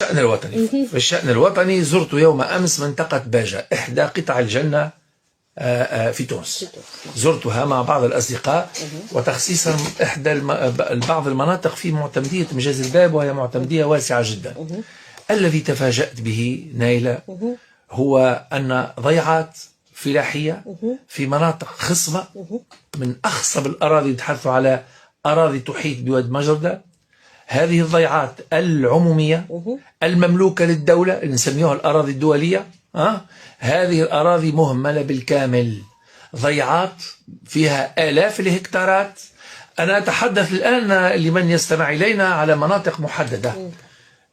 الشأن الوطني. في الشأن الوطني زرت يوم أمس منطقة باجة، إحدى قطع الجنة في تونس. زرتها مع بعض الأصدقاء، وتخصيصا إحدى بعض المناطق في معتمدية مجاز الباب، وهي معتمدية واسعة جدا. الذي تفاجأت به نايلة هو أن ضيعات فلاحية في مناطق خصبة من أخصب الأراضي، نتحدث على أراضي تحيط بواد مجردة. هذه الضيعات العمومية المملوكة للدولة اللي نسميها الأراضي الدولية، هذه الأراضي مهملة بالكامل، ضيعات فيها آلاف الهكتارات. أنا أتحدث الآن لمن يستمع إلينا على مناطق محددة،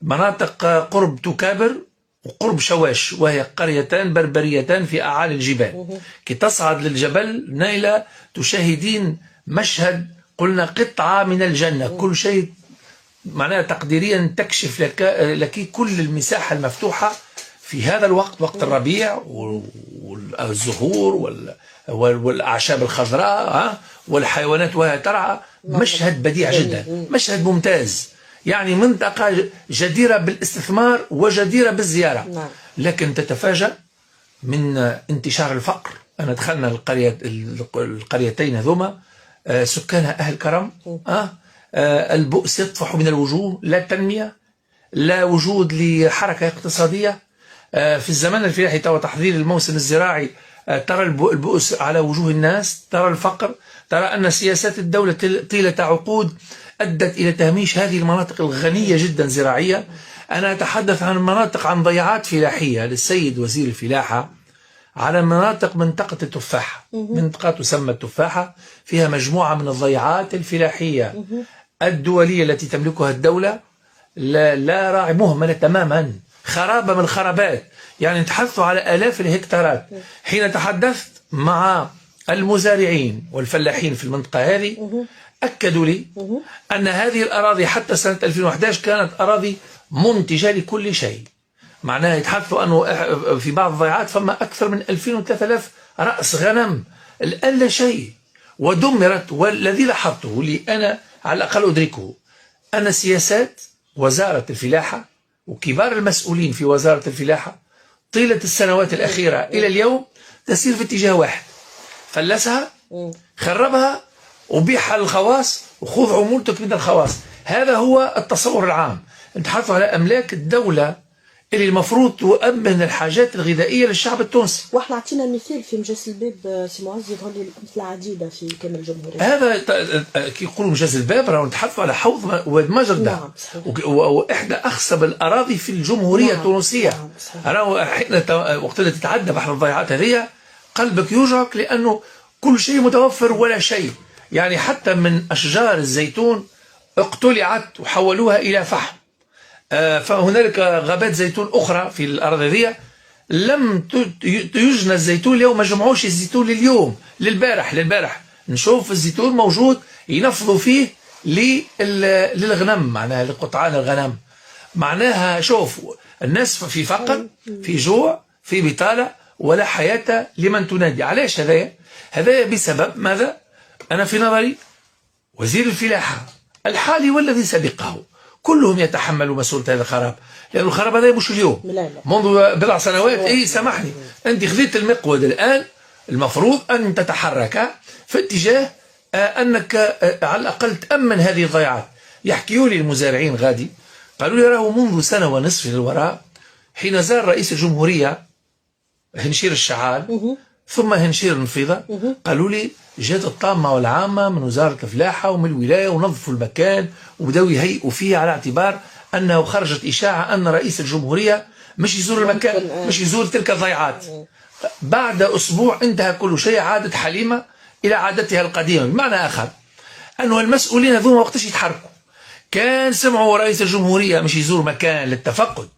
مناطق قرب تكابر وقرب شواش، وهي قريتان بربريتان في أعالي الجبال. كي تصعد للجبل نايلة تشاهدين مشهد، قلنا قطعة من الجنة، كل شيء معناها تقديريا تكشف لك كل المساحة المفتوحة في هذا الوقت، وقت الربيع والزهور والأعشاب الخضراء والحيوانات وهي ترعى. مشهد بديع جدا، مشهد ممتاز، يعني منطقة جديرة بالاستثمار وجديرة بالزيارة. لكن تتفاجأ من انتشار الفقر. أنا دخلنا القريتين هذوما، سكانها أهل كرم، البؤس يطفح من الوجوه، لا تنمية، لا وجود لحركة اقتصادية. في الزمن الفلاحي ترى تحضير الموسم الزراعي، ترى البؤس على وجوه الناس، ترى الفقر، ترى أن سياسات الدولة طيلة عقود أدت إلى تهميش هذه المناطق الغنية جدا زراعيا. أنا أتحدث عن مناطق، عن ضيعات فلاحية للسيد وزير الفلاحة على منطقة التفاحة، منطقة تسمى التفاحة، فيها مجموعة من الضيعات الفلاحية الدولية التي تملكها الدولة، لا راعي، مهملة تماما، خرابة من الخرابات، يعني نتحدث على آلاف الهكتارات. حين تحدثت مع المزارعين والفلاحين في المنطقة هذه أكدوا لي أن هذه الأراضي حتى سنة 2011 كانت أراضي منتجة لكل شيء. معناها يتحدثوا أنه في بعض الضيعات فما أكثر من 2000 و 3000 رأس غنم، الآن لا شيء، ودمرت. والذي لاحظته لي أنا على الأقل أدركه، أن سياسات وزارة الفلاحة وكبار المسؤولين في وزارة الفلاحة طيلة السنوات الأخيرة إلى اليوم تسير في اتجاه واحد: فلسها، خربها، وبيعها للخواص، وخذ عمولتك من الخواص. هذا هو التصور العام. نتحدث على أملاك الدولة اللي المفروض تؤمن الحاجات الغذائية للشعب التونسي. واحنا عطينا مثال في مجاز الباب سي معز، يظهر لي الأمثلة عديدة في كامل الجمهورية. هذا كي يقولوا مجاز الباب راهو نتحدثوا على حوض واد مجردة، وإحدى أخصب الأراضي في الجمهورية التونسية. راهو حين وقت اللي تتعدى بحر الضيعات هذه قلبك يوجعك، لأنه كل شيء متوفر ولا شيء. يعني حتى من أشجار الزيتون اقتلعت وحولوها إلى فحم. فهنالك غابات زيتون أخرى في الأرض هذه لم يجنى الزيتون اليوم، ما جمعوش الزيتون لليوم، للبارح نشوف الزيتون موجود ينفضوا فيه للغنم، معناها لقطعان الغنم. معناها شوف، الناس في فقر، في جوع، في بطالة، ولا حياة لمن تنادي. علاش هذا بسبب ماذا؟ أنا في نظري وزير الفلاحة الحالي والذي سبقه كلهم يتحملوا مسؤولية هذا الخراب، لأن الخراب هذا مش اليوم، منذ بضع سنوات. سامحني، أنت خذيت المقود الآن، المفروض أن تتحرك في اتجاه أنك على الأقل تأمن هذه الضيعات. يحكيوا لي المزارعين غادي، قالوا لي راهو منذ سنة ونصف للوراء، حين زار رئيس الجمهورية هنشير الشعال ثم هنشير النفيضة، قالوا لي جات الطامة والعامة من وزارة الفلاحة ومن الولاية ونظفوا المكان وبدأوا يهيئوا فيه، على اعتبار أنه خرجت إشاعة أن رئيس الجمهورية مش يزور المكان، مش يزور تلك الضيعات. بعد أسبوع انتهى كل شيء، عادت حليمة إلى عادتها القديمة. بمعنى آخر أنه المسؤولين هذوما وقتاش يتحركوا، كان سمعوا رئيس الجمهورية مش يزور مكان للتفقد،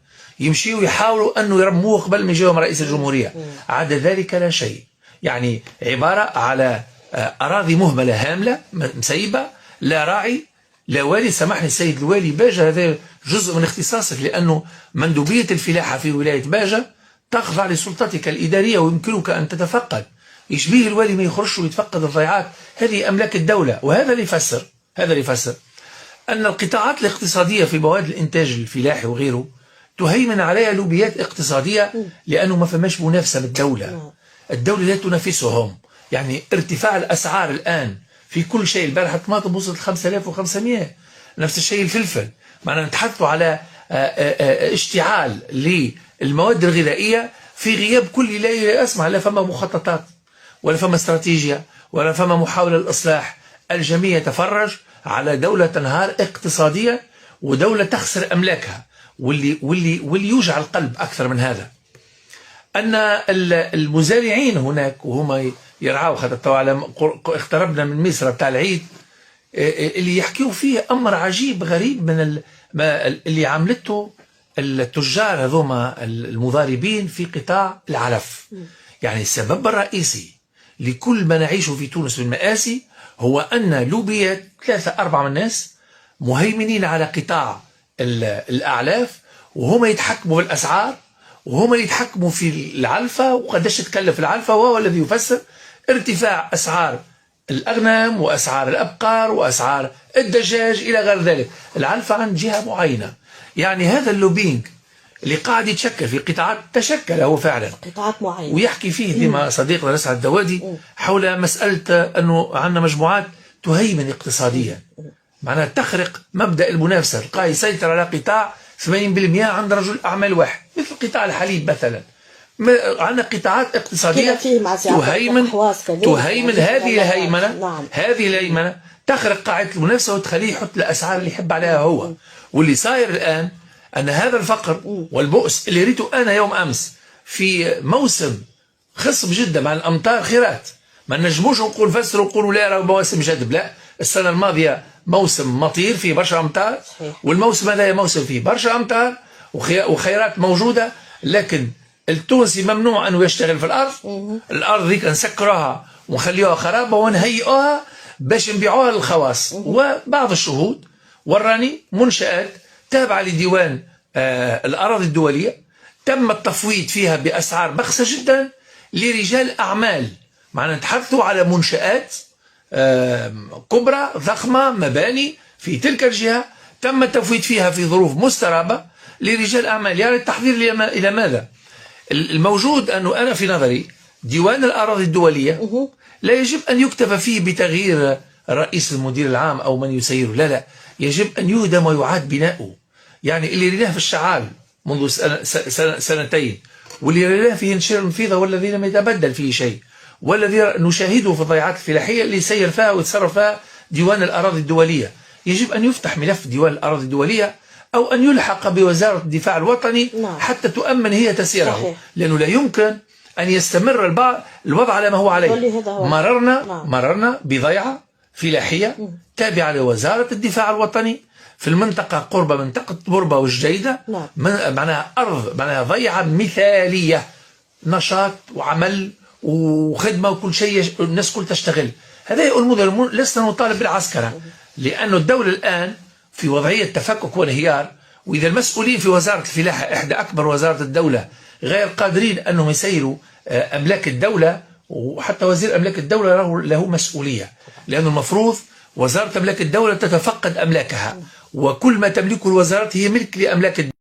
يمشيوا يحاولوا أنه يرموه قبل ما يجيهم رئيس الجمهورية. عدا ذلك لا شيء، يعني عبارة على أراضي مهملة هاملة مسيبة، لا راعي لا والي. سامحني السيد الوالي، باجة هذا جزء من اختصاصك، لأنه مندوبية الفلاحة في ولاية باجة تخضع لسلطتك الإدارية، ويمكنك أن تتفقد. يشبيه الوالي ما يخرجش ويتفقد الضيعات، هذه أملاك الدولة. وهذا اللي يفسر أن القطاعات الاقتصادية في مواد الإنتاج الفلاحي وغيره تهيمن عليها لوبيات اقتصادية، لأنه ما فماش منافسة بالدولة. الدولة لا تنافسهم. يعني ارتفاع الأسعار الآن في كل شيء، البارحة الطماطم وصلت 5500، نفس الشيء الفلفل. معنا نتحدث على اشتعال للمواد الغذائية في غياب كل لا أسمع لا فما مخططات ولا فما استراتيجية ولا فما محاولة للإصلاح. الجميع يتفرج على دولة تنهار اقتصاديا ودولة تخسر أملاكها. واللي يوجع القلب أكثر من هذا أن المزارعين هناك وهم يرعوا، خاطر على اقتربنا من مصر بتاع العيد، اللي يحكيوا فيه أمر عجيب غريب من اللي عملته التجار هذوما المضاربين في قطاع العلف. يعني السبب الرئيسي لكل ما نعيشه في تونس من مآسي هو أن لوبيات 3-4 من الناس مهيمنين على قطاع الأعلاف، وهم يتحكموا بالأسعار، وهم يتحكموا في العلفة وقداش تكلف العلفة، وهو الذي يفسر ارتفاع أسعار الأغنام وأسعار الأبقار وأسعار الدجاج إلى غير ذلك. العلفة عند جهة معينة. يعني هذا اللوبينج اللي قاعد يتشكل في قطاعات، تشكل هو فعلا قطاعات معينة، ويحكي فيه ديما صديقنا رسعت الدوادي حول مسألة أنه عندنا مجموعات تهيمن اقتصاديا، معناها تخرق مبدأ المنافسة، تلقاه يسيطر على قطاع 80% عند رجل أعمال واحد، مثل قطاع الحليب مثلا. عندنا قطاعات اقتصادية تهيمن هذه الهيمنة تخرق قاعدة المنافسة وتخليه يحط الأسعار اللي يحب عليها هو. واللي صاير الآن أن هذا الفقر والبؤس اللي ريته أنا يوم أمس في موسم خصب جدا مع الأمطار خيرات، ما نجموش نقول فسروا نقولوا لا راه مواسم جدب، لا. السنة الماضية موسم مطير فيه برشا أمطار، والموسم هذا موسم فيه برشا أمطار وخيرات موجودة، لكن التونسي ممنوع أنه يشتغل في الأرض. الأرض ذيك نسكروها ونخليوها خرابة ونهيئوها باش نبيعوها للخواص. وبعض الشهود وراني منشآت تابعة لديوان الأراضي الدولية تم التفويض فيها بأسعار بخسة جدا لرجال أعمال. معنا نتحدثوا على منشآت كبرى ضخمة، مباني في تلك الجهة تم التفويض فيها في ظروف مسترابة لرجال أعمال. يعني التحضير إلى ماذا؟ الموجود أنه أنا في نظري ديوان الأراضي الدولية لا يجب أن يكتب فيه بتغيير رئيس المدير العام أو من يسيره، لا، يجب أن يهدم ويعاد بناؤه. يعني اللي رناه في الشعال منذ سنتين، واللي رناه في انشاء المفيضة والذي لم يتبدل فيه شيء، والذي نشاهده في الضيعات الفلاحية اللي سير فيها ويتصرف فيها ديوان الأراضي الدولية، يجب أن يفتح ملف ديوان الأراضي الدولية أو أن يلحق بوزارة الدفاع الوطني حتى تؤمن هي تسيره. لأنه لا يمكن أن يستمر الوضع على ما هو عليه. مررنا بضيعة فلاحية تابعة لوزارة الدفاع الوطني في المنطقة قرب منطقة بربة والجديدة، معناها أرض، معناها ضيعة مثالية، نشاط وعمل وخدمة وكل شيء، الناس كل تشتغل. هذه أمور لسنا نطالب بالعسكرة، لأن الدولة الآن في وضعية تفكك وانهيار. وإذا المسؤولين في وزارة الفلاحة، إحدى أكبر وزارة الدولة، غير قادرين أنهم يسيروا أملاك الدولة، وحتى وزير أملاك الدولة له مسؤولية، لأنه المفروض وزارة أملاك الدولة تتفقد أملاكها، وكل ما تملكه الوزارات هي ملك لأملاك الدولة.